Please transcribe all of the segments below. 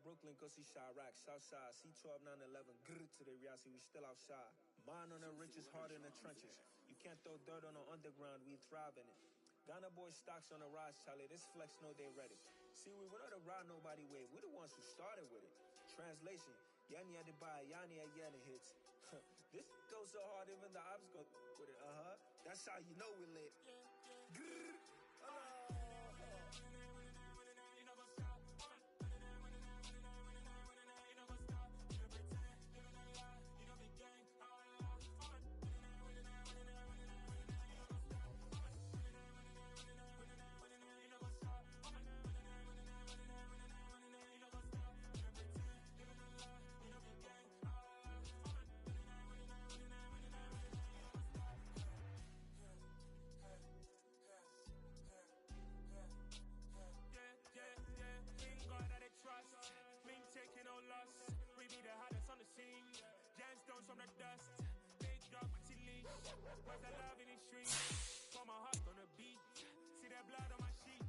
Brooklyn, go see Chirac, Southside, C12, 911, grrr to the reality, we still outside. Mine on the riches, hard in the trenches. You can't throw dirt on the underground, we thrive in it. Ghana boy stocks on the rise, Charlie, this flex know they ready. See, we don't ride nobody wave, we the ones who started with it. Translation, Yanni had to buy, Yanni had Yanni hits. This goes so hard, even the ops go with it, That's how you know we lit. Grrr. Taking no loss, we be the hottest on the scene. Gemstones from the dust, big dog with leash. Where's the love in the streets? For my heart on the beat, see that blood on my sheets.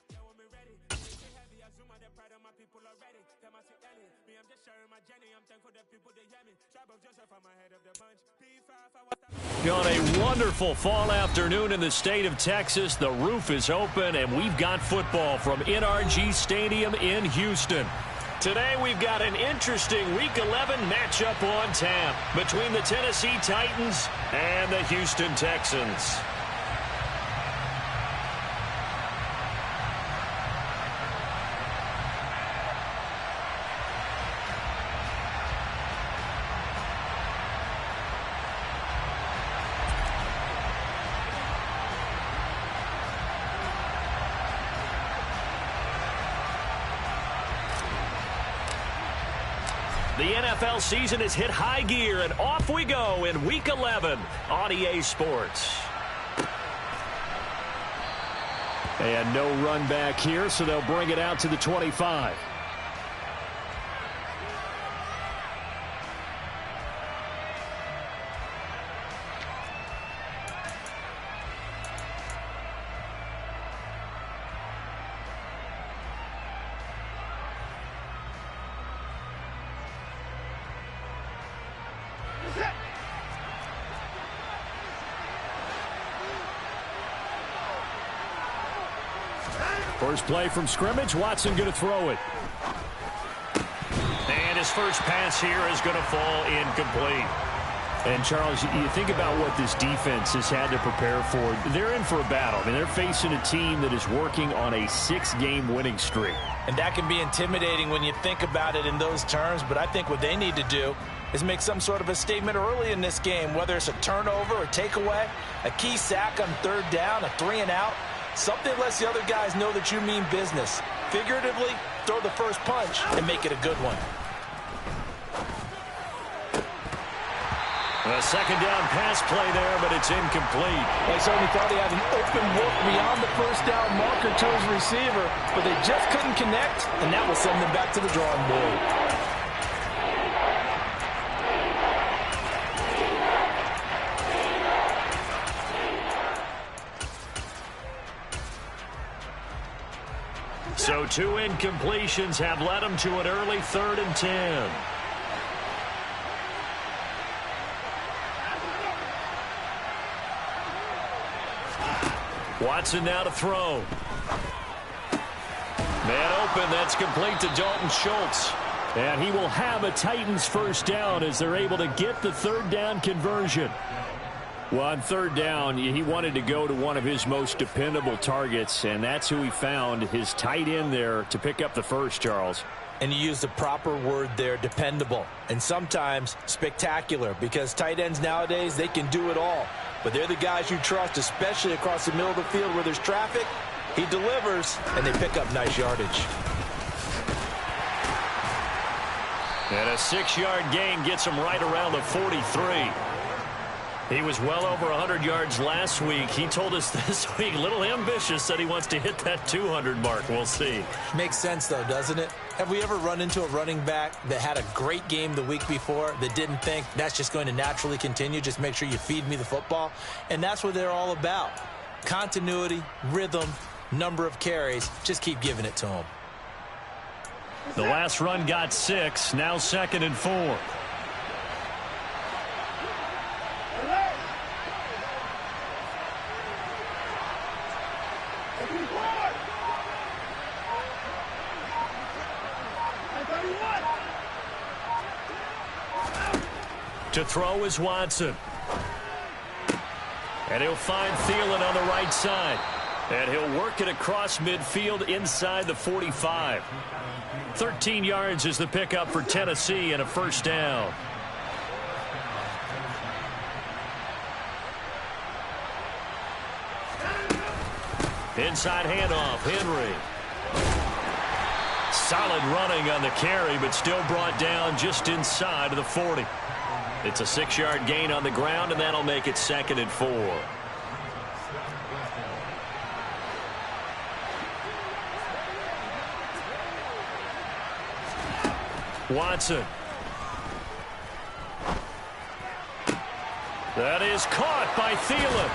Yeah, when we ready, it's heavy. I zoom out the pride of my people already. Tell my Ellie, me I'm just sharing my journey. I'm thankful that people they hear me. Tribe of Joseph, I'm ahead of the bunch. P5, I was On a wonderful fall afternoon in the state of Texas, the roof is open and we've got football from NRG Stadium in Houston. Today we've got an interesting Week 11 matchup on tap between the Tennessee Titans and the Houston Texans. The NFL season has hit high gear, and off we go in Week 11 on EA Sports. And no run back here, so they'll bring it out to the 25. First play from scrimmage, Watson going to throw it. And his first pass here is going to fall incomplete. And, Charles, you think about what this defense has had to prepare for. They're in for a battle. I mean, they're facing a team that is working on a 6-game winning streak. And that can be intimidating when you think about it in those terms, but I think what they need to do is make some sort of a statement early in this game, whether it's a turnover or takeaway, a key sack on third down, a 3-and-out. Something lets the other guys know that you mean business. Figuratively, throw the first punch and make it a good one. A second down pass play there, but it's incomplete. They certainly thought he had an open look beyond the first down marker to his receiver, but they just couldn't connect, and that will send them back to the drawing board. So 2 incompletions have led them to an early 3rd and 10. Watson now to throw. Man open, that's complete to Dalton Schultz. And he will have a Titans first down as they're able to get the 3rd down conversion. Well, on 3rd down, he wanted to go to one of his most dependable targets, and that's who he found, his tight end there, to pick up the first, Charles. And you use the proper word there, dependable, and sometimes spectacular, because tight ends nowadays, they can do it all. But they're the guys you trust, especially across the middle of the field where there's traffic. He delivers, and they pick up nice yardage. And a 6-yard gain gets him right around the 43. He was well over 100 yards last week. He told us this week, a little ambitious, said he wants to hit that 200 mark. We'll see. Makes sense, though, doesn't it? Have we ever run into a running back that had a great game the week before that didn't think that's just going to naturally continue? Just make sure you feed me the football. And that's what they're all about. Continuity, rhythm, number of carries. Just keep giving it to them. The last run got 6. Now 2nd and 4. To throw is Watson. And he'll find Thielen on the right side. And he'll work it across midfield inside the 45. 13 yards is the pickup for Tennessee and a first down. Inside handoff, Henry. Solid running on the carry, but still brought down just inside of the 40. It's a 6-yard gain on the ground, and that'll make it 2nd and 4. Watson. That is caught by Thielen.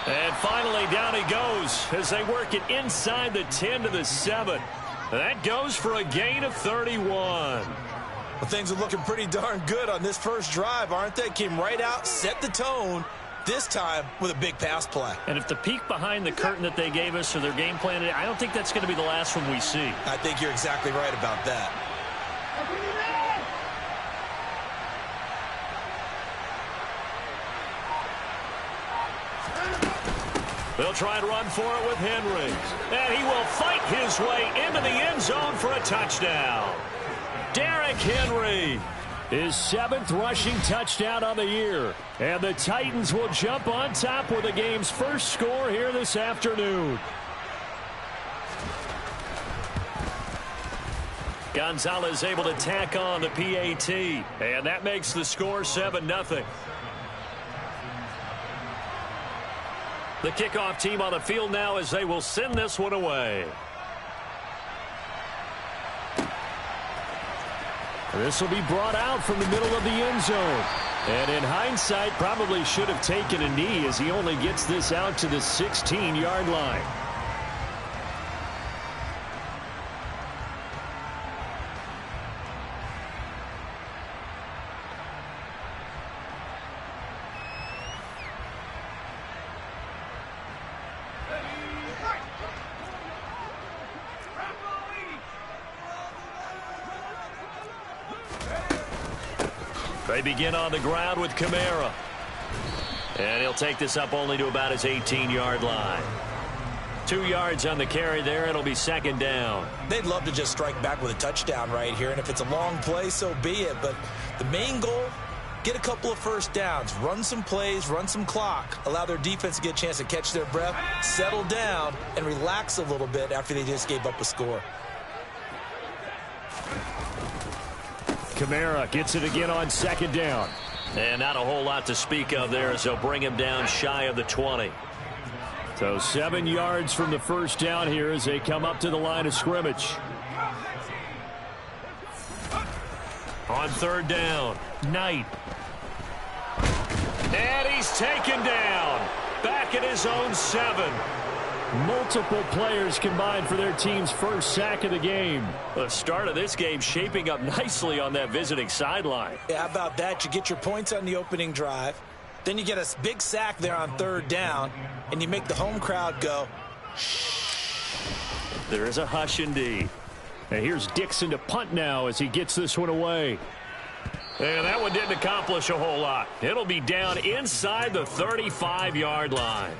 And finally down he goes as they work it inside the 10 to the 7. That goes for a gain of 31. Well, things are looking pretty darn good on this first drive, aren't they? Came right out, set the tone, this time with a big pass play. And if the peek behind the curtain that they gave us or their game plan, I don't think that's going to be the last one we see. I think you're exactly right about that. They'll try and run for it with Henry. And he will fight his way into the end zone for a touchdown. Derrick Henry, his 7th rushing touchdown on the year. And the Titans will jump on top with the game's first score here this afternoon. Gonzalez able to tack on the PAT. And that makes the score 7-0. The kickoff team on the field now as they will send this one away. This will be brought out from the middle of the end zone. And in hindsight, probably should have taken a knee as he only gets this out to the 16-yard line. They begin on the ground with Kamara. And he'll take this up only to about his 18-yard line. 2 yards on the carry there. It'll be 2nd down. They'd love to just strike back with a touchdown right here. And if it's a long play, so be it. But the main goal, get a couple of first downs. Run some plays, run some clock. Allow their defense to get a chance to catch their breath, settle down, and relax a little bit after they just gave up a score. Kamara gets it again on 2nd down. And not a whole lot to speak of there as they'll bring him down shy of the 20. So 7 yards from the first down here as they come up to the line of scrimmage. On 3rd down, Knight. And he's taken down. Back at his own 7. Multiple players combined for their team's first sack of the game. The start of this game shaping up nicely on that visiting sideline. Yeah, how about that? You get your points on the opening drive. Then you get a big sack there on 3rd down. And you make the home crowd go, shh. There is a hush indeed. And here's Dixon to punt now as he gets this one away. And that one didn't accomplish a whole lot. It'll be down inside the 35-yard line.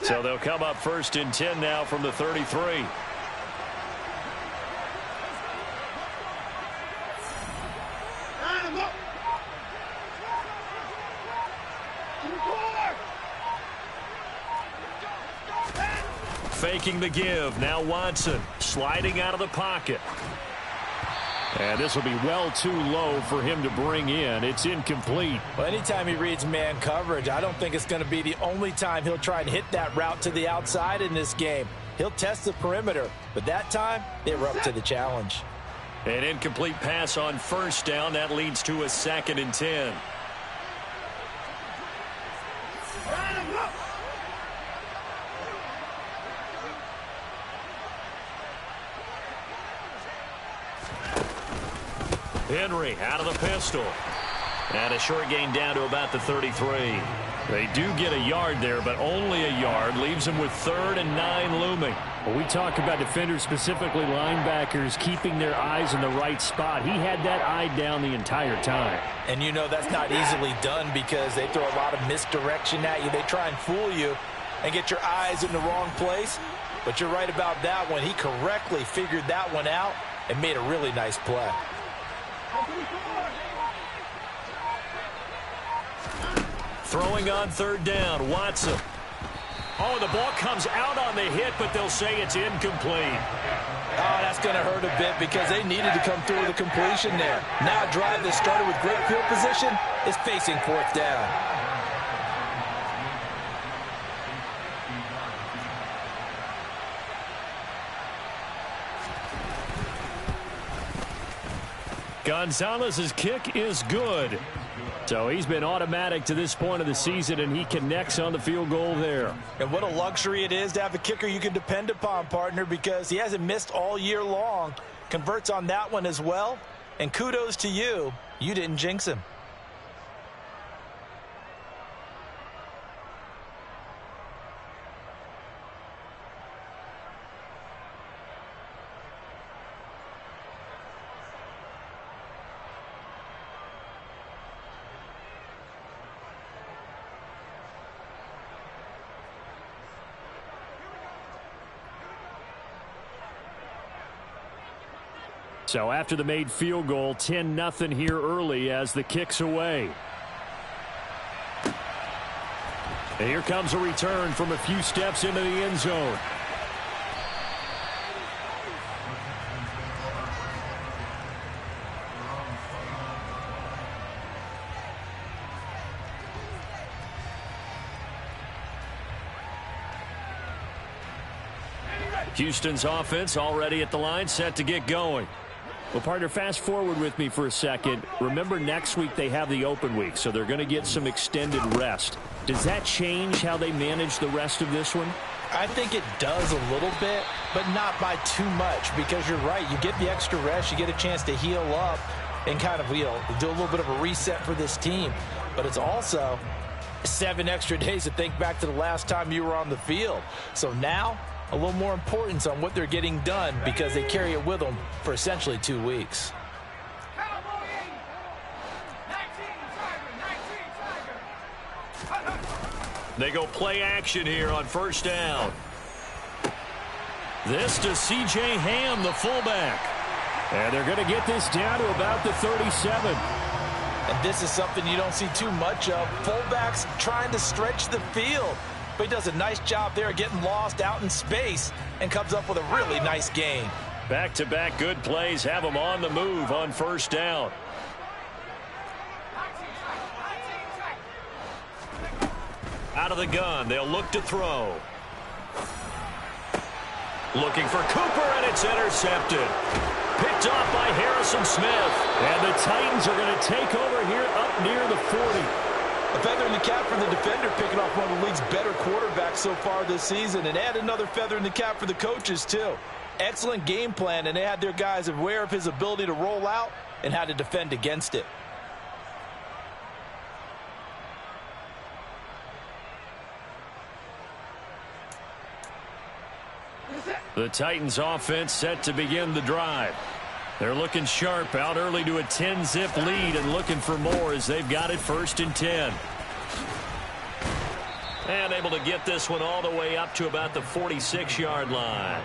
So they'll come up 1st and 10 now from the 33. Faking the give. Now Watson sliding out of the pocket. And this will be well too low for him to bring in. It's incomplete. Well, anytime he reads man coverage, I don't think it's going to be the only time he'll try and hit that route to the outside in this game. He'll test the perimeter, but that time, they were up to the challenge. An incomplete pass on first down. That leads to a 2nd and 10. Henry out of the pistol. And a short gain down to about the 33. They do get a yard there, but only a yard. Leaves them with 3rd and 9 looming. Well, we talk about defenders, specifically linebackers, keeping their eyes in the right spot. He had that eye down the entire time. And you know that's not easily done because they throw a lot of misdirection at you. They try and fool you and get your eyes in the wrong place. But you're right about that one. He correctly figured that one out and made a really nice play. Throwing on 3rd down, Watson. Oh, the ball comes out on the hit, but they'll say it's incomplete. Oh, that's going to hurt a bit because they needed to come through with a completion there. Now a drive that started with great field position is facing 4th down. Gonzalez's kick is good. So he's been automatic to this point of the season, and he connects on the field goal there. And what a luxury it is to have a kicker you can depend upon, partner, because he hasn't missed all year long. Converts on that one as well. And kudos to you. You didn't jinx him. So after the made field goal, 10-0 here early as the kick's away. And here comes a return from a few steps into the end zone. Houston's offense already at the line, set to get going. Well, partner, fast forward with me for a second. Remember, next week they have the open week, so they're going to get some extended rest. Does that change how they manage the rest of this one? I think it does a little bit, but not by too much, because you're right. You get the extra rest, you get a chance to heal up and kind of, do a little bit of a reset for this team. But it's also 7 extra days to think back to the last time you were on the field. So now, a little more importance on what they're getting done because they carry it with them for essentially 2 weeks. They go play action here on first down. This to C.J. Ham, the fullback. And they're going to get this down to about the 37. And this is something you don't see too much of. Fullbacks trying to stretch the field. But he does a nice job there getting lost out in space and comes up with a really nice gain. Back-to-back good plays have him on the move on first down. Out of the gun, they'll look to throw. Looking for Cooper, and it's intercepted. Picked off by Harrison Smith. And the Titans are going to take over here up near the 40. A feather in the cap for the defender, picking off one of the league's better quarterbacks so far this season. And add another feather in the cap for the coaches, too. Excellent game plan, and they had their guys aware of his ability to roll out and how to defend against it. The Titans offense set to begin the drive. They're looking sharp, out early to a 10-zip lead and looking for more as they've got it 1st and 10. And able to get this one all the way up to about the 46-yard line.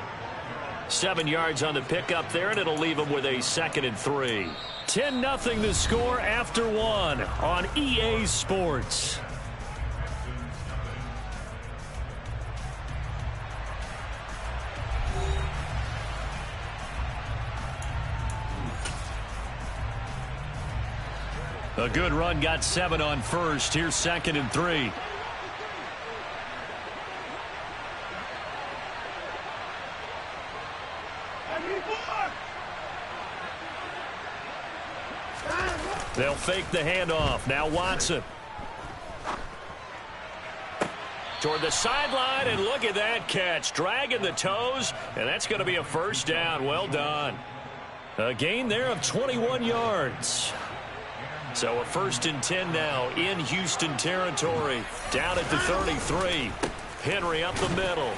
7 yards on the pickup there, and it'll leave them with a 2nd and 3. 10-0 the score after 1 on EA Sports. A good run, got 7 on first. Here's 2nd and 3. They'll fake the handoff. Now Watson. Toward the sideline, and look at that catch. Dragging the toes, and that's going to be a first down. Well done. A gain there of 21 yards. So a 1st and 10 now in Houston territory. Down at the 33. Henry up the middle.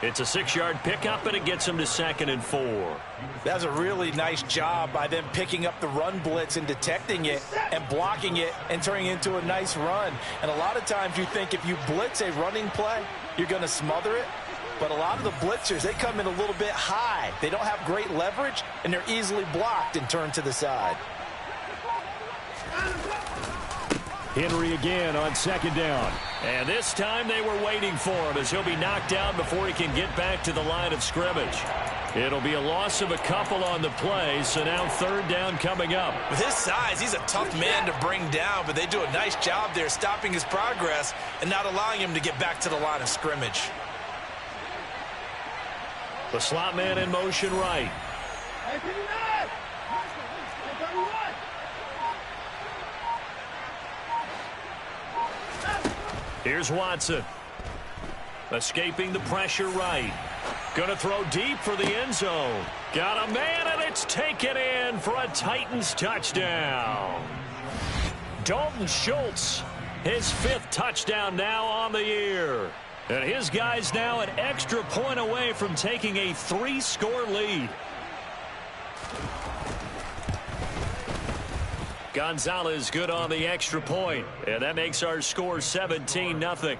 It's a 6-yard pickup, and it gets him to 2nd and 4. That's a really nice job by them picking up the run blitz and detecting it and blocking it and turning it into a nice run. And a lot of times you think if you blitz a running play, you're going to smother it. But a lot of the blitzers, they come in a little bit high. They don't have great leverage, and they're easily blocked and turned to the side. Henry again on 2nd down. And this time they were waiting for him as he'll be knocked down before he can get back to the line of scrimmage. It'll be a loss of a couple on the play, so now 3rd down coming up. With his size, he's a tough man to bring down, but they do a nice job there stopping his progress and not allowing him to get back to the line of scrimmage. The slot man in motion right. Here's Watson. Escaping the pressure right. Gonna throw deep for the end zone. Got a man, and it's taken in for a Titans touchdown. Dalton Schultz, his 5th touchdown now on the year. And his guys now an extra point away from taking a 3-score lead. Gonzalez good on the extra point, and that makes our score 17-0.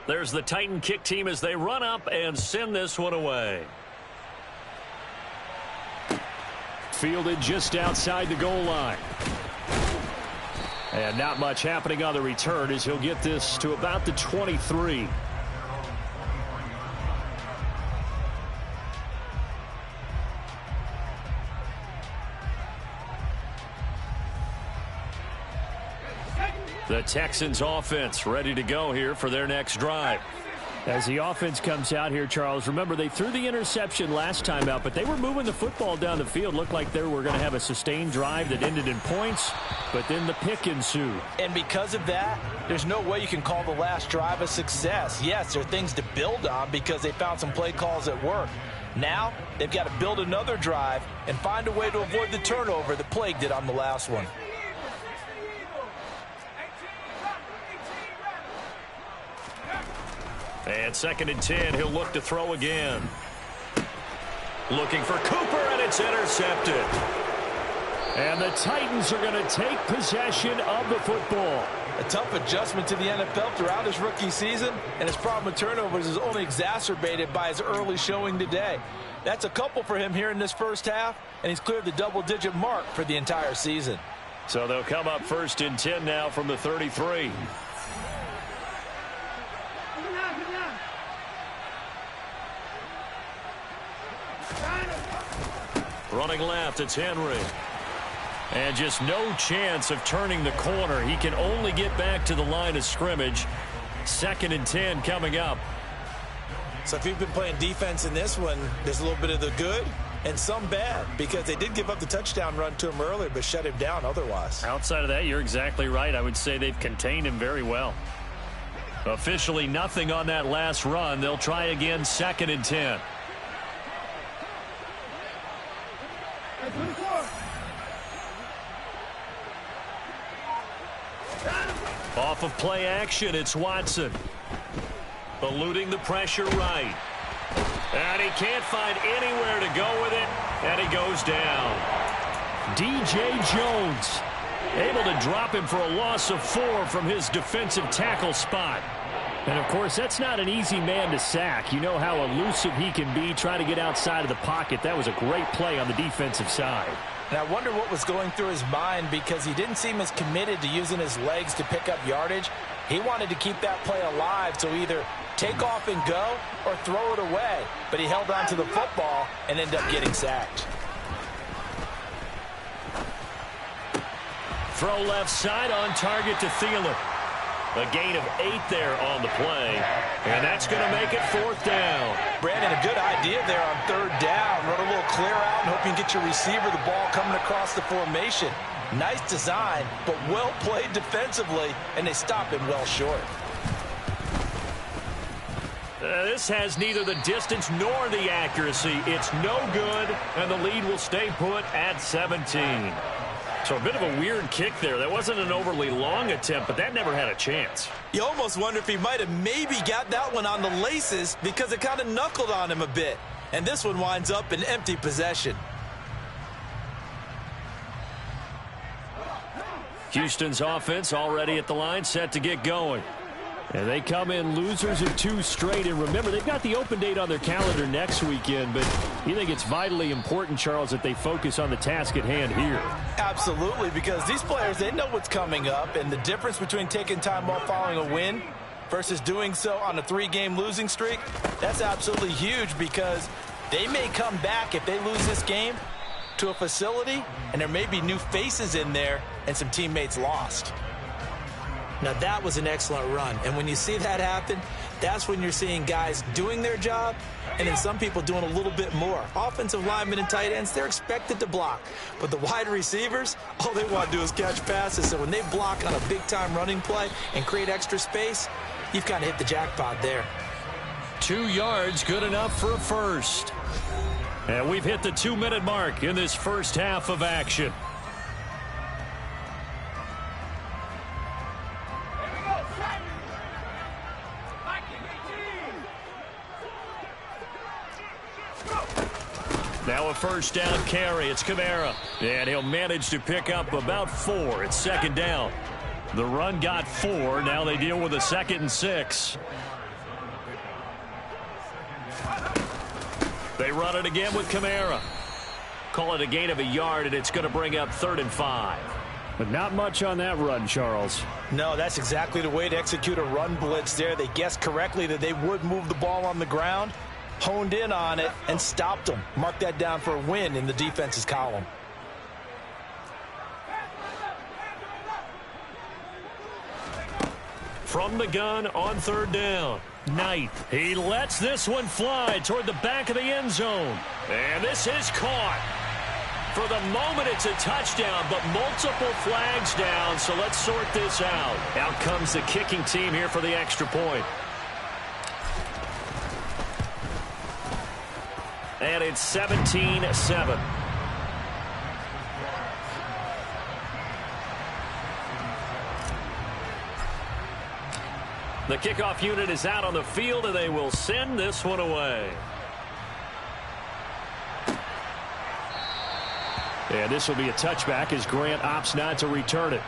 There's the Titan kick team as they run up and send this one away. Fielded just outside the goal line. And not much happening on the return as he'll get this to about the 23. The Texans offense ready to go here for their next drive. As the offense comes out here, Charles, remember they threw the interception last time out, but they were moving the football down the field. Looked like they were going to have a sustained drive that ended in points, but then the pick ensued. And because of that, there's no way you can call the last drive a success. Yes, there are things to build on because they found some play calls that work. Now, they've got to build another drive and find a way to avoid the turnover that plagued it on the last one. And 2nd and 10, he'll look to throw again. Looking for Cooper, and it's intercepted. And the Titans are going to take possession of the football. A tough adjustment to the NFL throughout his rookie season, and his problem with turnovers is only exacerbated by his early showing today. That's a couple for him here in this first half, and he's cleared the double-digit mark for the entire season. So they'll come up 1st and 10 now from the 33. Running left, it's Henry. And just no chance of turning the corner. He can only get back to the line of scrimmage. 2nd and 10 coming up. So if you've been playing defense in this one, there's a little bit of the good and some bad because they did give up the touchdown run to him earlier but shut him down otherwise. Outside of that, you're exactly right. I would say they've contained him very well. Officially nothing on that last run. They'll try again 2nd and 10. Off of play action, it's Watson. Eluding the pressure right. And he can't find anywhere to go with it, and he goes down. DJ Jones able to drop him for a loss of 4 from his defensive tackle spot. And, of course, that's not an easy man to sack. You know how elusive he can be trying to get outside of the pocket. That was a great play on the defensive side. And I wonder what was going through his mind because he didn't seem as committed to using his legs to pick up yardage. He wanted to keep that play alive to either take off and go or throw it away. But he held on to the football and ended up getting sacked. Throw left side on target to Thielen. A gain of 8 there on the play. And that's going to make it 4th down. Brandon, a good idea there on 3rd down. Run a little clear out and hope you can get your receiver the ball coming across the formation. Nice design, but well played defensively, and they stop him well short. This has neither the distance nor the accuracy. It's no good, and the lead will stay put at 17. So a bit of a weird kick there. That wasn't an overly long attempt, but that never had a chance. You almost wonder if he might have maybe got that one on the laces because it kind of knuckled on him a bit. And this one winds up in empty possession. Houston's offense already at the line, set to get going. And they come in losers of 2 straight. And remember, they've got the open date on their calendar next weekend. But you think it's vitally important, Charles, that they focus on the task at hand here? Absolutely, because these players, they know what's coming up. And the difference between taking time off following a win versus doing so on a 3-game losing streak, that's absolutely huge because they may come back if they lose this game to a facility, and there may be new faces in there and some teammates lost. Now, that was an excellent run. And when you see that happen, that's when you're seeing guys doing their job and then some people doing a little bit more. Offensive linemen and tight ends, they're expected to block. But the wide receivers, all they want to do is catch passes. So when they block on a big-time running play and create extra space, you've kind of hit the jackpot there. 2 yards, good enough for a first. And we've hit the 2-minute mark in this first half of action. Now a first down carry. It's Kamara. And he'll manage to pick up about 4. It's 2nd down. The run got 4. Now they deal with a 2nd and 6. They run it again with Kamara. Call it a gain of 1 yard, and it's going to bring up 3rd and 5. But not much on that run, Charles. No, that's exactly the way to execute a run blitz there. They guessed correctly that they would move the ball on the ground, honed in on it, and stopped them. Mark that down for a win in the defense's column. From the gun on 3rd down. Knight. He lets this one fly toward the back of the end zone. And this is caught. For the moment, it's a touchdown, but multiple flags down, so let's sort this out. Out comes the kicking team here for the extra point. And it's 17-7. The kickoff unit is out on the field, and they will send this one away. And this will be a touchback as Grant opts not to return it.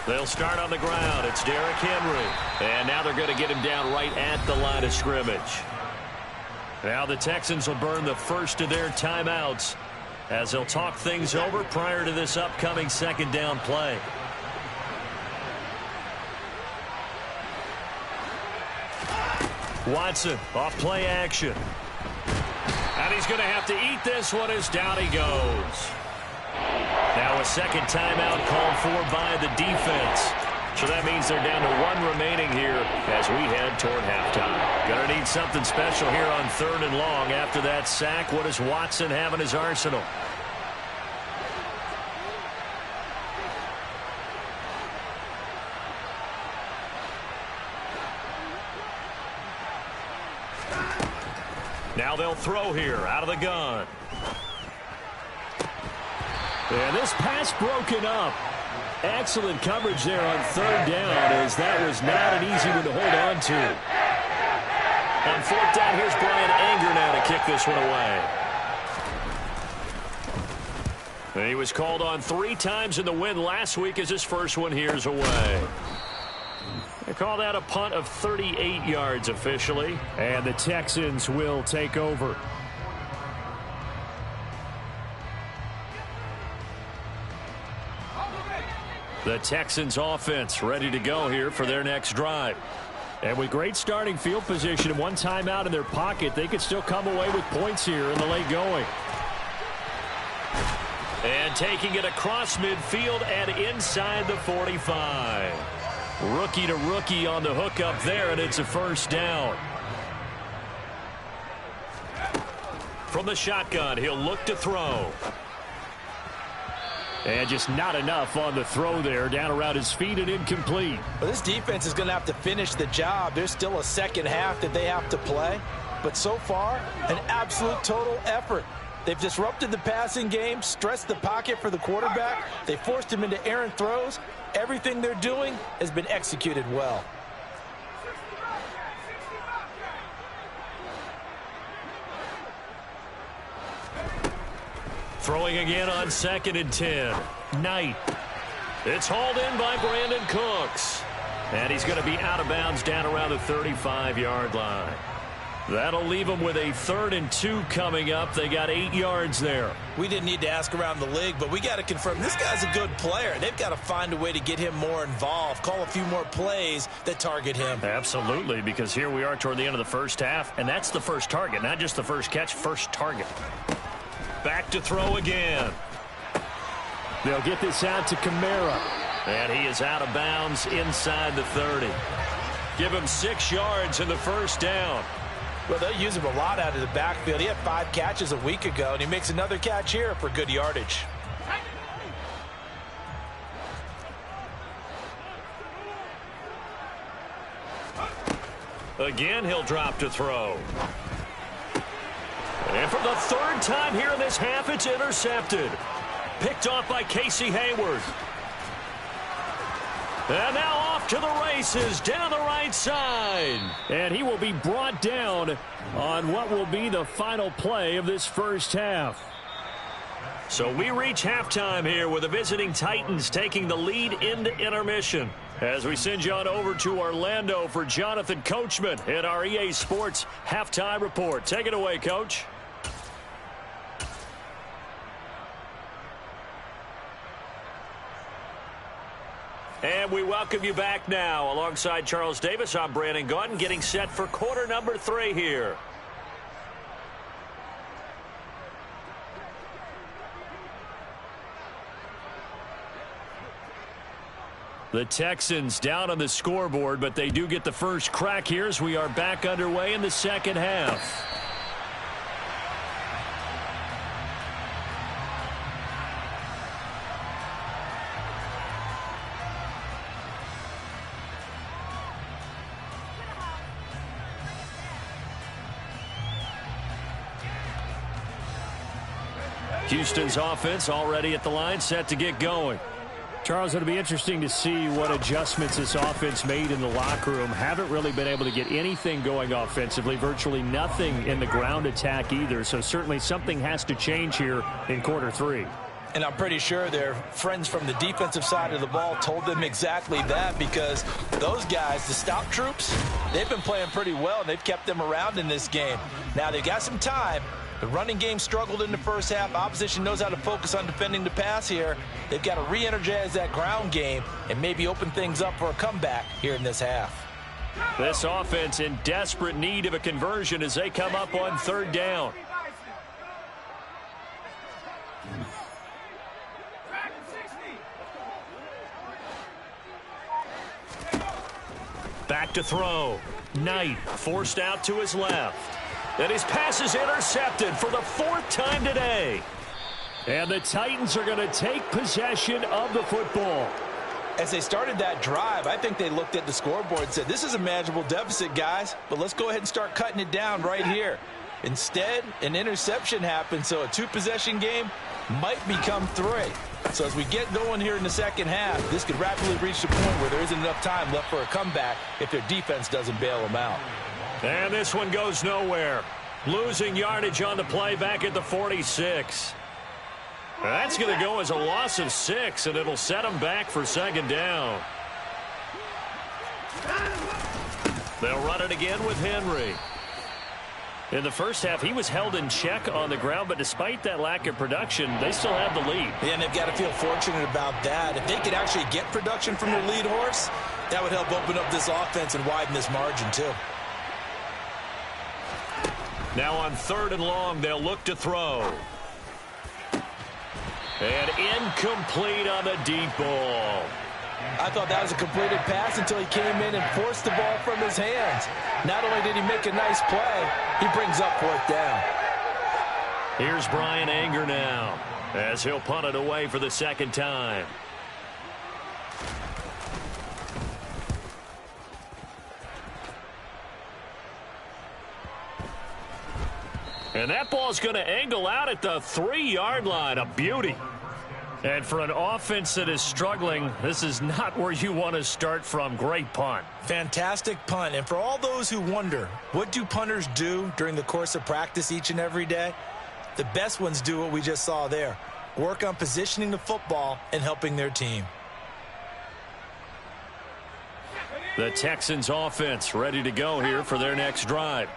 They'll start on the ground. It's Derrick Henry. And now they're going to get him down right at the line of scrimmage. Now the Texans will burn the first of their timeouts as they'll talk things over prior to this upcoming 2nd down play. Watson off play action. And he's going to have to eat this one as down he goes. Now a 2nd timeout called for by the defense. So that means they're down to 1 remaining here as we head toward halftime. Gonna need something special here on 3rd and long. After that sack, what does Watson have in his arsenal? Now they'll throw here out of the gun. And this pass broken up. Excellent coverage there on 3rd down, as that was not an easy one to hold on to. On fourth down, here's Brian Anger now to kick this one away. He was called on 3 times in the win last week as his first one here's away. They call that a punt of 38 yards officially. And the Texans will take over. The Texans offense ready to go here for their next drive. And with great starting field position and one timeout in their pocket, they could still come away with points here in the late going. And taking it across midfield and inside the 45. Rookie to rookie on the hook up there, and it's a first down. From the shotgun, he'll look to throw. And just not enough on the throw there. Down around his feet and incomplete. Well, this defense is going to have to finish the job. There's still a second half that they have to play. But so far, an absolute total effort. They've disrupted the passing game, stressed the pocket for the quarterback. They forced him into errant throws. Everything they're doing has been executed well. Throwing again on 2nd and 10. Knight. It's hauled in by Brandon Cooks. And he's going to be out of bounds down around the 35-yard line. That'll leave them with a 3rd and 2 coming up. They got 8 yards there. We didn't need to ask around the league, but we got to confirm this guy's a good player. They've got to find a way to get him more involved, call a few more plays that target him. Absolutely, because here we are toward the end of the first half, and that's the first target, not just the first catch, first target. Back to throw again. They'll get this out to Kamara. And he is out of bounds inside the 30. Give him 6 yards in the first down. Well, they'll use him a lot out of the backfield. He had 5 catches a week ago, and he makes another catch here for good yardage. Again, he'll drop to throw. And for the 3rd time here in this half, it's intercepted. Picked off by Casey Hayward. And now off to the races down the right side. And he will be brought down on what will be the final play of this first half. So we reach halftime here with the visiting Titans taking the lead into intermission. As we send you on over to Orlando for Jonathan Coachman in our EA Sports Halftime Report. Take it away, Coach. And we welcome you back now. Alongside Charles Davis, I'm Brandon Gaudin, getting set for quarter number 3 here. The Texans down on the scoreboard, but they do get the first crack here as we are back underway in the second half. Houston's offense already at the line, set to get going. Charles, it'll be interesting to see what adjustments this offense made in the locker room. Haven't really been able to get anything going offensively, virtually nothing in the ground attack either. So certainly something has to change here in quarter 3. And I'm pretty sure their friends from the defensive side of the ball told them exactly that, because those guys, the stop troops, they've been playing pretty well. They've kept them around in this game. Now they've got some time. The running game struggled in the first half. Opposition knows how to focus on defending the pass here. They've got to re-energize that ground game and maybe open things up for a comeback here in this half. This offense in desperate need of a conversion as they come up on 3rd down. Back to throw. Knight forced out to his left. And his pass is intercepted for the 4th time today. And the Titans are going to take possession of the football. As they started that drive, I think they looked at the scoreboard and said, this is a manageable deficit, guys, but let's go ahead and start cutting it down right here. Instead, an interception happened, so a 2-possession game might become 3. So as we get going here in the second half, this could rapidly reach the point where there isn't enough time left for a comeback if their defense doesn't bail them out. And this one goes nowhere. Losing yardage on the play back at the 46. That's going to go as a loss of 6, and it'll set them back for second down. They'll run it again with Henry. In the first half, he was held in check on the ground, but despite that lack of production, they still have the lead. Yeah, and they've got to feel fortunate about that. If they could actually get production from their lead horse, that would help open up this offense and widen this margin, too. Now on 3rd and long, they'll look to throw. And incomplete on the deep ball. I thought that was a completed pass until he came in and forced the ball from his hands. Not only did he make a nice play, he brings up 4th down. Here's Brian Anger now, as he'll punt it away for the second time. And that ball's going to angle out at the 3-yard line. A beauty. And for an offense that is struggling, this is not where you want to start from. Great punt. Fantastic punt. And for all those who wonder, what do punters do during the course of practice each and every day? The best ones do what we just saw there. Work on positioning the football and helping their team. The Texans offense ready to go here for their next drive.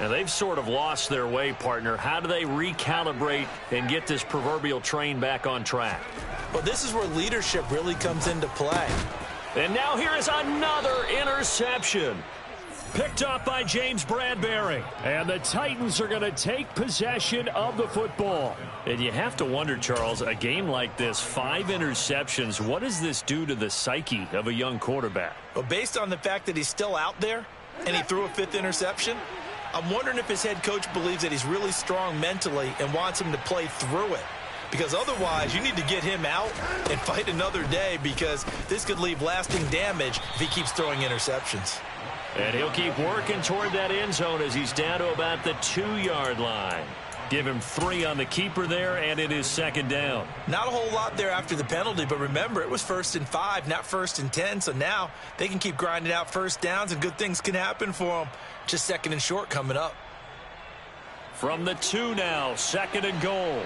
And they've sort of lost their way, partner. How do they recalibrate and get this proverbial train back on track? Well, this is where leadership really comes into play. And now here is another interception. Picked up by James Bradbury. And the Titans are going to take possession of the football. And you have to wonder, Charles, a game like this, 5 interceptions, what does this do to the psyche of a young quarterback? Well, based on the fact that he's still out there and he threw a 5th interception, I'm wondering if his head coach believes that he's really strong mentally and wants him to play through it. Because otherwise, you need to get him out and fight another day, because this could leave lasting damage if he keeps throwing interceptions. And he'll keep working toward that end zone as he's down to about the 2-yard line. Give him 3 on the keeper there, and it is second down. Not a whole lot there after the penalty, but remember, it was 1st and 5, not 1st and 10. So now they can keep grinding out first downs, and good things can happen for them. Just 2nd and short coming up. From the 2 now, 2nd and goal.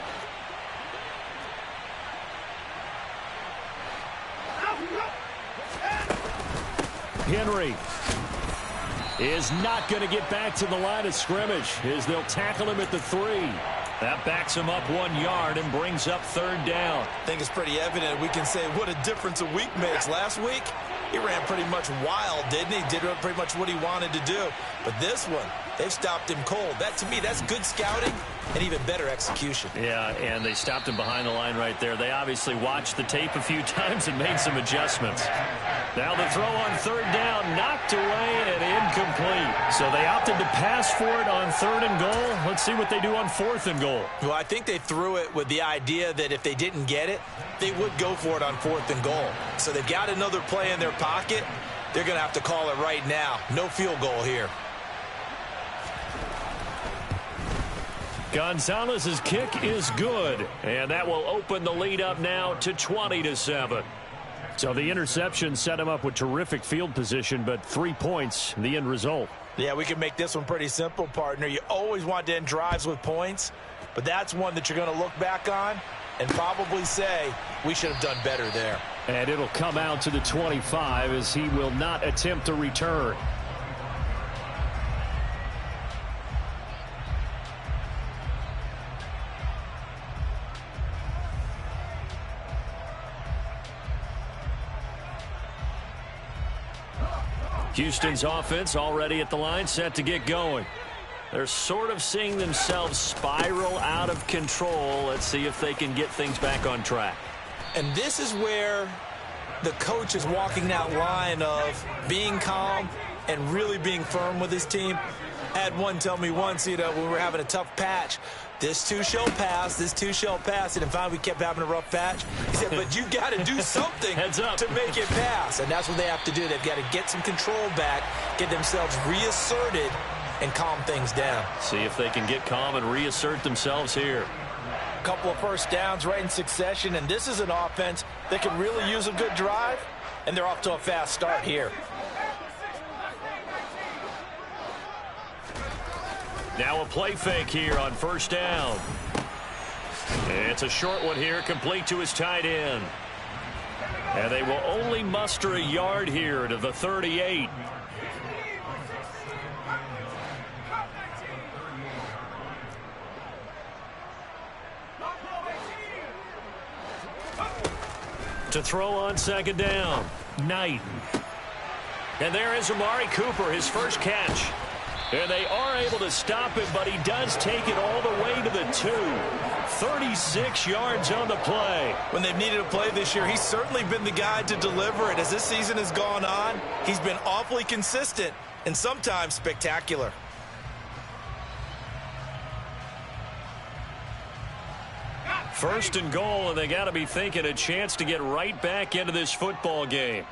Henry is not going to get back to the line of scrimmage as they'll tackle him at the 3. That backs him up 1 yard and brings up 3rd down. I think it's pretty evident. We can say what a difference a week makes. Last week, he ran pretty much wild, didn't he? Did pretty much what he wanted to do. But this one, they've stopped him cold. That, to me, that's good scouting and even better execution. Yeah, and they stopped him behind the line right there. They obviously watched the tape a few times and made some adjustments. Now the throw on 3rd down, knocked away and incomplete. So they opted to pass for it on 3rd and goal. Let's see what they do on 4th and goal. Well, I think they threw it with the idea that if they didn't get it, they would go for it on 4th and goal. So they've got another play in their pocket. They're going to have to call it right now. No field goal here. Gonzalez's kick is good, and that will open the lead up now to 20-7. So the interception set him up with terrific field position, but 3 points, the end result. Yeah, we can make this one pretty simple, partner. You always want to end drives with points, but that's one that you're going to look back on and probably say we should have done better there. And it'll come out to the 25 as he will not attempt a return. Houston's offense already at the line, set to get going. They're sort of seeing themselves spiral out of control. Let's see if they can get things back on track. And this is where the coach is walking that line of being calm and really being firm with his team. I had one tell me once, when we were having a tough patch, this too shall pass, this too shall pass. And finally we kept having a rough patch. He said, but you got to do something to make it pass. And that's what they have to do. They've got to get some control back, get themselves reasserted, and calm things down. See if they can get calm and reassert themselves here. A couple of first downs right in succession, and this is an offense that can really use a good drive, and they're off to a fast start here. Now a play fake here on first down. It's a short one here, complete to his tight end. And they will only muster a yard here to the 38. To throw on second down, Knight. And there is Amari Cooper, his first catch. And they are able to stop him, but he does take it all the way to the 2. 36 yards on the play. When they've needed a play this year, he's certainly been the guy to deliver it. As this season has gone on, he's been awfully consistent and sometimes spectacular. First and goal, and they got to be thinking a chance to get right back into this football game.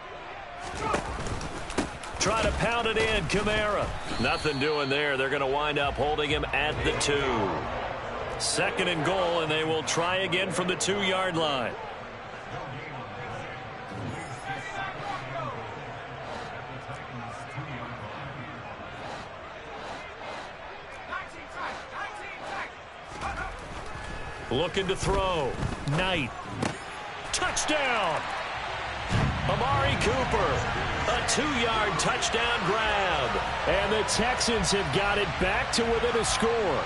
Try to pound it in, Kamara. Nothing doing there. They're going to wind up holding him at the 2. Second and goal, and they will try again from the 2-yard line. Looking to throw. Knight. Touchdown! Amari Cooper. A 2-yard touchdown grab. And the Texans have got it back to within a score.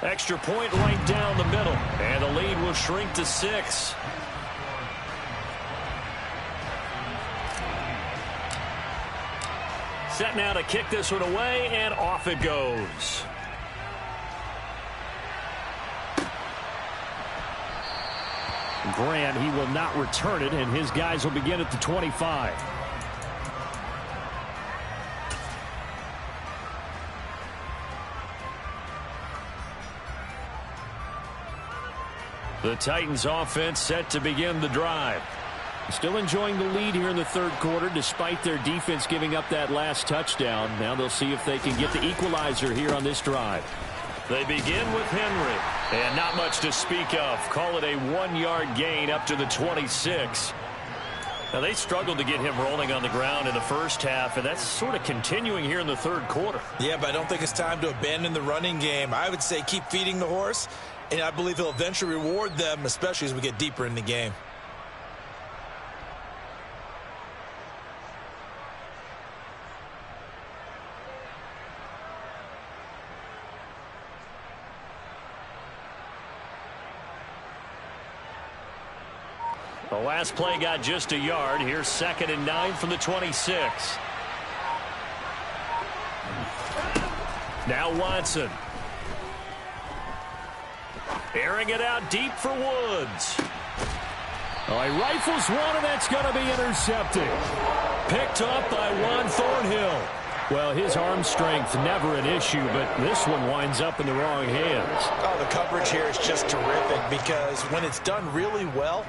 Extra point right down the middle. And the lead will shrink to 6. Set now to kick this one away, and off it goes. Grant, he will not return it, and his guys will begin at the 25. The Titans offense set to begin the drive. Still enjoying the lead here in the third quarter despite their defense giving up that last touchdown. Now they'll see if they can get the equalizer here on this drive. They begin with Henry, and not much to speak of. Call it a 1-yard gain up to the 26. Now, they struggled to get him rolling on the ground in the first half, and that's sort of continuing here in the third quarter. Yeah, but I don't think it's time to abandon the running game. I would say keep feeding the horse, and I believe he'll eventually reward them, especially as we get deeper in the game. The last play got just a yard. Here's 2nd and 9 from the 26. Now Watson. Airing it out deep for Woods. Oh, he rifles one, and that's going to be intercepted. Picked up by Juan Thornhill. Well, his arm strength never an issue, but this one winds up in the wrong hands. Oh, the coverage here is just terrific because when it's done really well,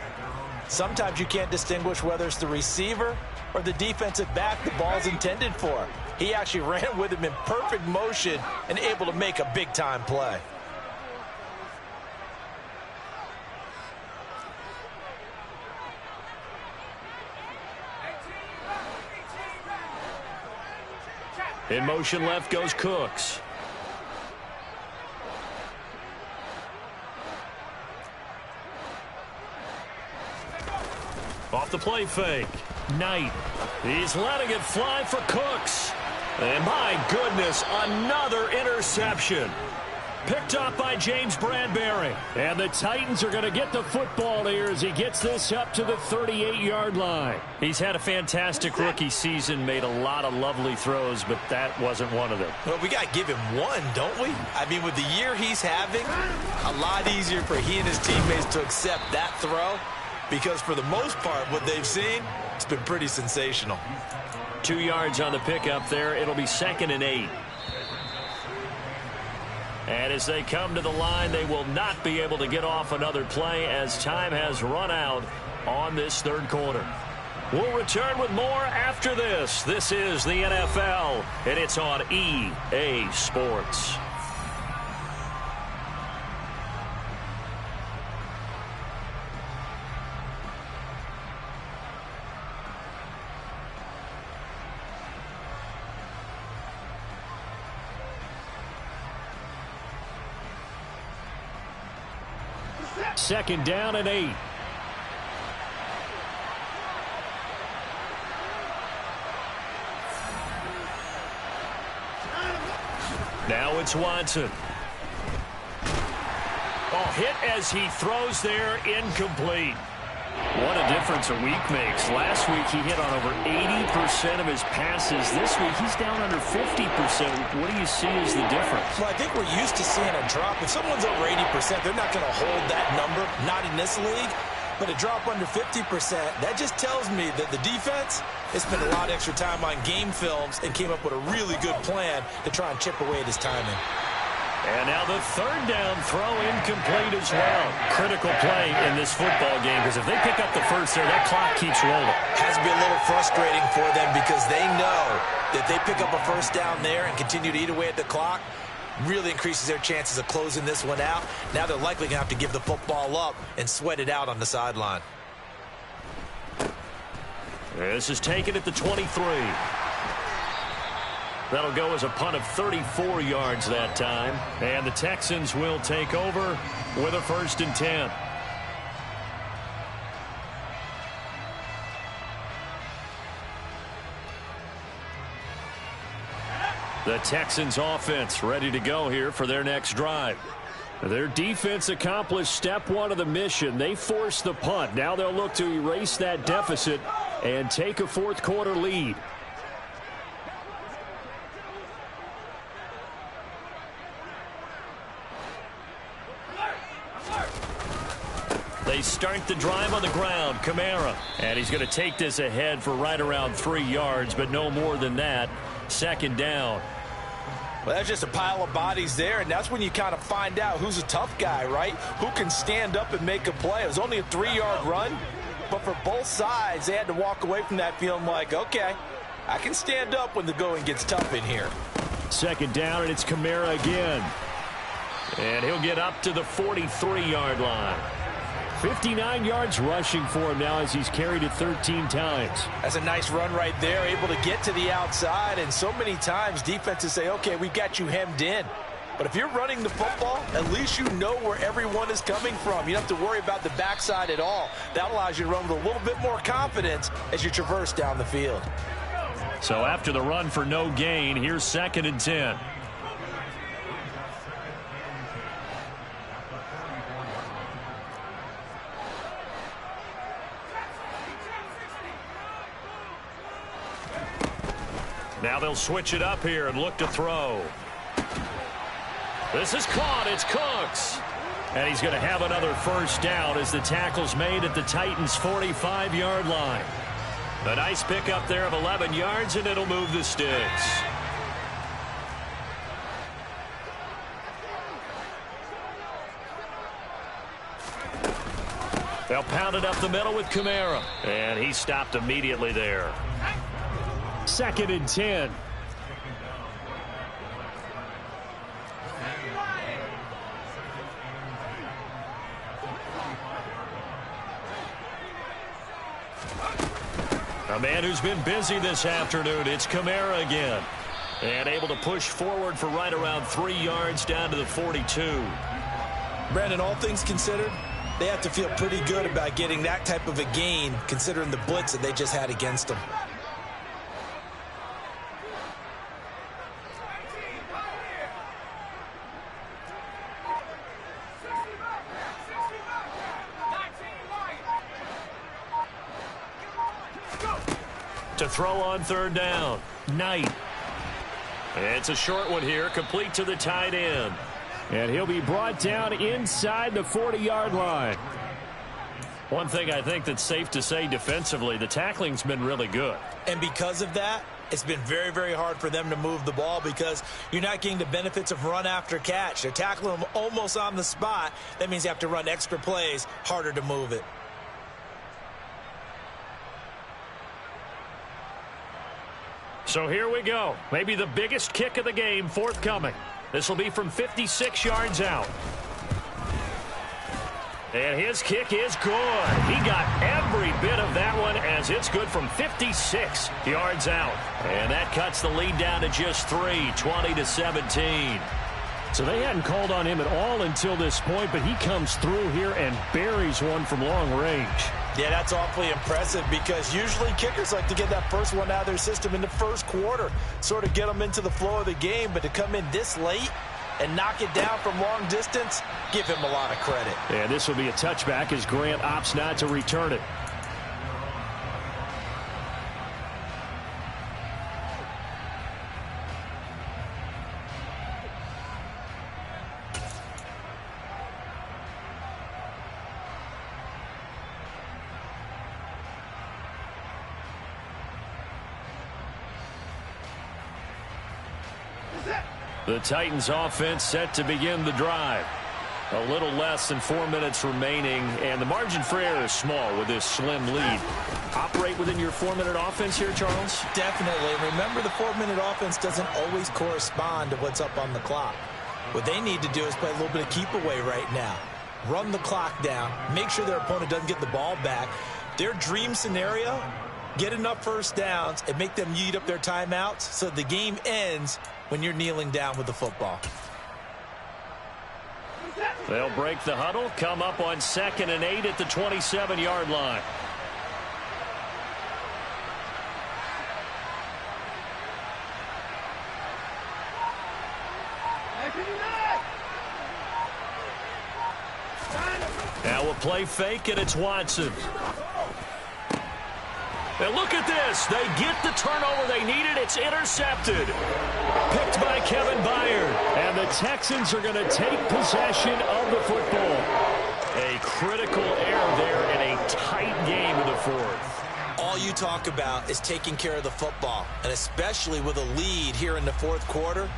sometimes you can't distinguish whether it's the receiver or the defensive back the ball's intended for. He actually ran with him in perfect motion and able to make a big-time play. In motion left goes Cooks. Off the play fake. Knight. He's letting it fly for Cooks. And my goodness, another interception. Picked up by James Bradbury. And the Titans are going to get the football here as he gets this up to the 38-yard line. He's had a fantastic rookie season, made a lot of lovely throws, but that wasn't one of them. Well, we got to give him one, don't we? I mean, with the year he's having, a lot easier for he and his teammates to accept that throw because for the most part, what they've seen, it's been pretty sensational. 2 yards on the pickup there. It'll be 2nd and 8. And as they come to the line, they will not be able to get off another play as time has run out on this third quarter. We'll return with more after this. This is the NFL, and it's on EA Sports. 2nd down and 8. Now it's Watson. Oh, hit as he throws there, incomplete. What a difference a week makes. Last week he hit on over 80% of his passes. This week he's down under 50%. What do you see as the difference? Well, I think we're used to seeing a drop. If someone's over 80%, they're not going to hold that number, not in this league. But a drop under 50%, that just tells me that the defense has spent a lot of extra time on game films and came up with a really good plan to try and chip away at his timing. And now the 3rd down throw incomplete as well. Critical play in this football game because if they pick up the first there, that clock keeps rolling. Has to be a little frustrating for them because they know that they pick up a first down there and continue to eat away at the clock, really increases their chances of closing this one out. Now they're likely going to have to give the football up and sweat it out on the sideline. This is taken at the 23. That'll go as a punt of 34 yards that time. And the Texans will take over with a 1st and 10. The Texans offense ready to go here for their next drive. Their defense accomplished step 1 of the mission. They forced the punt. Now they'll look to erase that deficit and take a 4th quarter lead. They start the drive on the ground. Kamara. And he's going to take this ahead for right around 3 yards, but no more than that. 2nd down. Well, that's just a pile of bodies there, and that's when you kind of find out who's a tough guy, right? Who can stand up and make a play. It was only a 3-yard run, but for both sides, they had to walk away from that feeling like, okay, I can stand up when the going gets tough in here. 2nd down, and it's Kamara again. And he'll get up to the 43-yard line. 59 yards rushing for him now as he's carried it 13 times. That's a nice run right there, able to get to the outside. And so many times defenses say, okay, we've got you hemmed in. But if you're running the football, at least you know where everyone is coming from. You don't have to worry about the backside at all. That allows you to run with a little bit more confidence as you traverse down the field. So after the run for no gain, here's 2nd and 10. Now they'll switch it up here and look to throw. This is caught. It's Cooks. And he's going to have another 1st down as the tackle's made at the Titans' 45-yard line. A nice pickup there of 11 yards, and it'll move the sticks. They'll pound it up the middle with Kamara. And he stopped immediately there. 2nd and 10. A man who's been busy this afternoon. It's Kamara again. And able to push forward for right around 3 yards down to the 42. Brandon, all things considered, they have to feel pretty good about getting that type of a gain considering the blitz that they just had against them. To throw on 3rd down. Knight. It's a short one here, complete to the tight end. And he'll be brought down inside the 40-yard line. One thing I think that's safe to say defensively, the tackling's been really good. And because of that, it's been very, very hard for them to move the ball because you're not getting the benefits of run after catch. They're tackling them almost on the spot. That means you have to run extra plays, harder to move it. So here we go. Maybe the biggest kick of the game forthcoming. This will be from 56 yards out. And his kick is good. He got every bit of that one as it's good from 56 yards out. And that cuts the lead down to just 3, 20-17. So they hadn't called on him at all until this point, but he comes through here and buries one from long range. Yeah, that's awfully impressive because usually kickers like to get that first one out of their system in the first quarter, sort of get them into the flow of the game, but to come in this late and knock it down from long distance, give him a lot of credit. And this will be a touchback as Grant opts not to return it. The Titans offense set to begin the drive. A little less than 4 minutes remaining, and the margin for error is small with this slim lead. Operate within your 4-minute offense here, Charles? Definitely. Remember, the 4-minute offense doesn't always correspond to what's up on the clock. What they need to do is play a little bit of keep away right now. Run the clock down. Make sure their opponent doesn't get the ball back. Their dream scenario, get enough first downs and make them eat up their timeouts so the game ends when you're kneeling down with the football. They'll break the huddle, come up on 2nd and 8 at the 27-yard line. Now we'll play fake, and it's Watson. And look at this. They get the turnover they needed. It's intercepted. Picked by Kevin Byard. And the Texans are going to take possession of the football. A critical error there in a tight game in the fourth. All you talk about is taking care of the football, and especially with a lead here in the fourth quarter.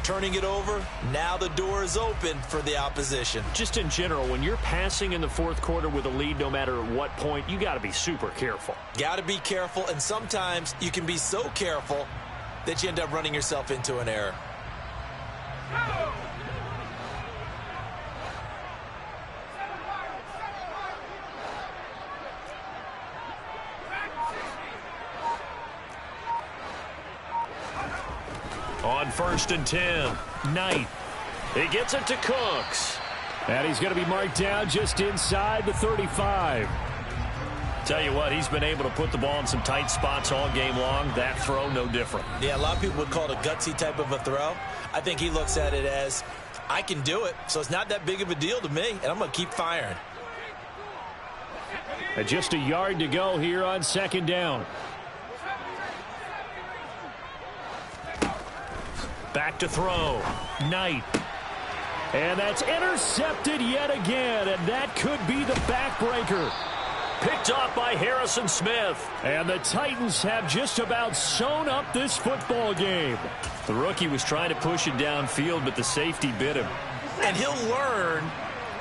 Turning it over, now the door is open for the opposition. Just in general, when you're passing in the fourth quarter with a lead, no matter at what point, you got to be super careful. Got to be careful, and sometimes you can be so careful that you end up running yourself into an error. On 1st and 10, Knight. He gets it to Cooks. And he's going to be marked down just inside the 35. Tell you what, he's been able to put the ball in some tight spots all game long. That throw, no different. Yeah, a lot of people would call it a gutsy type of a throw. I think he looks at it as, I can do it, so it's not that big of a deal to me, and I'm going to keep firing. And just a yard to go here on 2nd down. Back to throw. Knight. And that's intercepted yet again, and that could be the backbreaker. Picked off by Harrison Smith. And the Titans have just about sewn up this football game. The rookie was trying to push it downfield, but the safety bit him. And he'll learn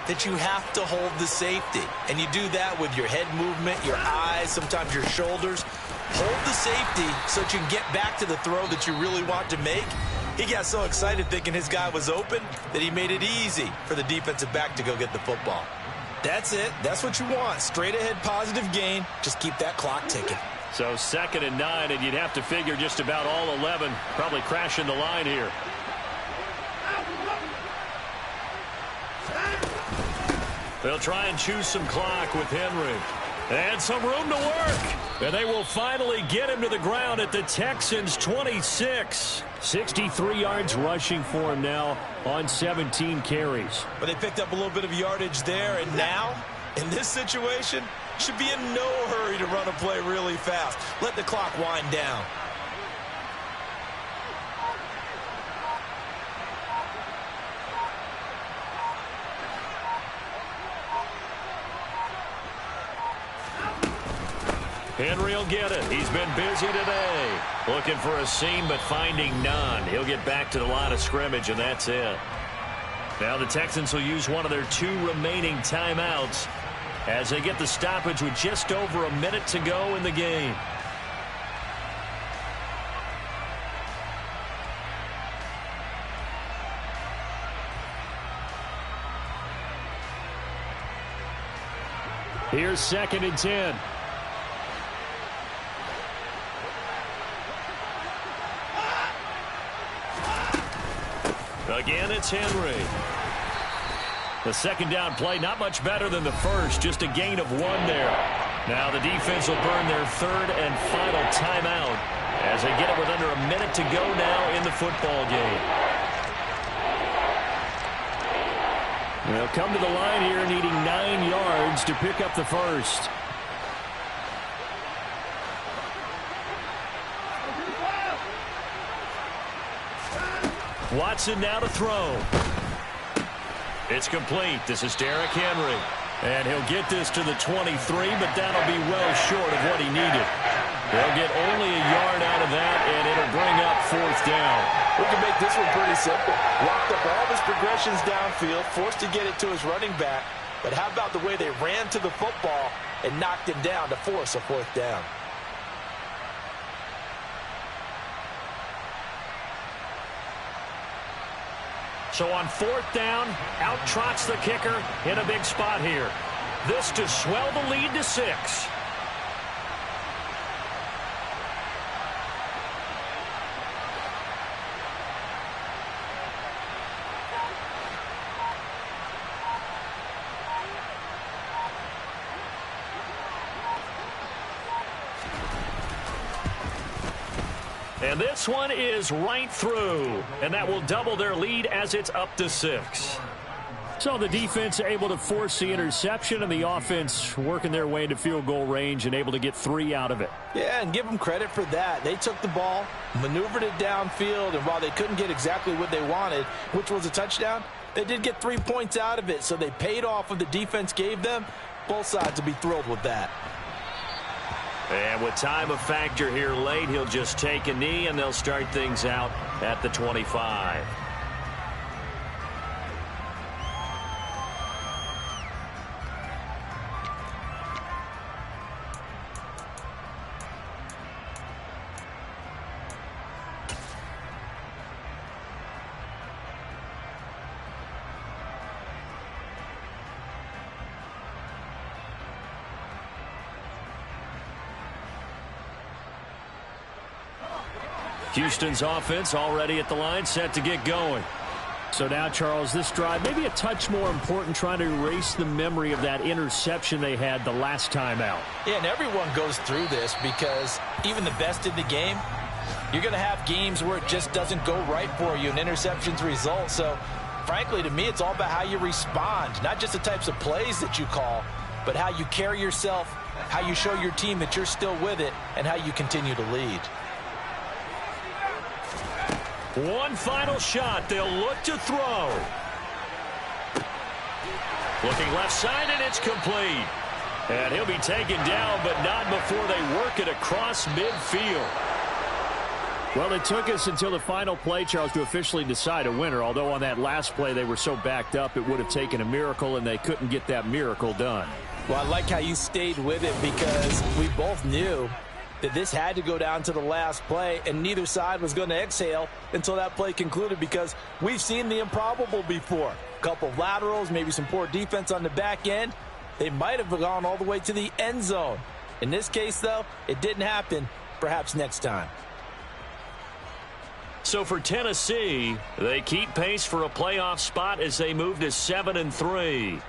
that you have to hold the safety. And you do that with your head movement, your eyes, sometimes your shoulders. Hold the safety so that you can get back to the throw that you really want to make. He got so excited thinking his guy was open that he made it easy for the defensive back to go get the football. That's it. That's what you want. Straight ahead positive gain. Just keep that clock ticking. So 2nd and 9, and you'd have to figure just about all 11 probably crashing the line here. They'll try and choose some clock with Henry. And some room to work. And they will finally get him to the ground at the Texans' 26. 63 yards rushing for him now on 17 carries. But they picked up a little bit of yardage there, and now, in this situation, should be in no hurry to run a play really fast. Let the clock wind down. Henry will get it. He's been busy today. Looking for a seam, but finding none. He'll get back to the line of scrimmage, and that's it. Now the Texans will use one of their 2 remaining timeouts as they get the stoppage with just over a minute to go in the game. Here's 2nd and 10. Again, it's Henry. The second down play, not much better than the first, just a gain of 1 there. Now the defense will burn their third and final timeout as they get it with under a minute to go now in the football game. They'll come to the line here needing 9 yards to pick up the first. Watson now to throw. It's complete. This is Derrick Henry. And he'll get this to the 23, but that'll be well short of what he needed. They'll get only a yard out of that, and it'll bring up 4th down. We can make this one pretty simple. Locked up all of his progressions downfield, forced to get it to his running back. But how about the way they ran to the football and knocked him down to force a 4th down? So on 4th down, out trots the kicker in a big spot here. This to swell the lead to 6. And this one is right through, and that will double their lead as it's up to 6. So the defense able to force the interception, and the offense working their way into field goal range and able to get 3 out of it. Yeah, and give them credit for that. They took the ball, maneuvered it downfield, and while they couldn't get exactly what they wanted, which was a touchdown, they did get 3 points out of it, so they paid off what the defense gave them. Both sides will be thrilled with that. And with time a factor here late, he'll just take a knee, and they'll start things out at the 25. Houston's offense already at the line, set to get going. So now, Charles, this drive maybe a touch more important, trying to erase the memory of that interception they had the last time out. Yeah, and everyone goes through this because even the best in the game, you're going to have games where it just doesn't go right for you and interceptions result. So, frankly, to me, it's all about how you respond, not just the types of plays that you call, but how you carry yourself, how you show your team that you're still with it, and how you continue to lead. One final shot. They'll look to throw. Looking left side, and it's complete. And he'll be taken down, but not before they work it across midfield. Well, it took us until the final play, Charles, to officially decide a winner. Although on that last play they were so backed up, it would have taken a miracle, and they couldn't get that miracle done. Well, I like how you stayed with it because we both knew that this had to go down to the last play, and neither side was going to exhale until that play concluded because we've seen the improbable before. A couple of laterals, maybe some poor defense on the back end. They might have gone all the way to the end zone. In this case, though, it didn't happen. Perhaps next time. So for Tennessee, they keep pace for a playoff spot as they move to 7-3.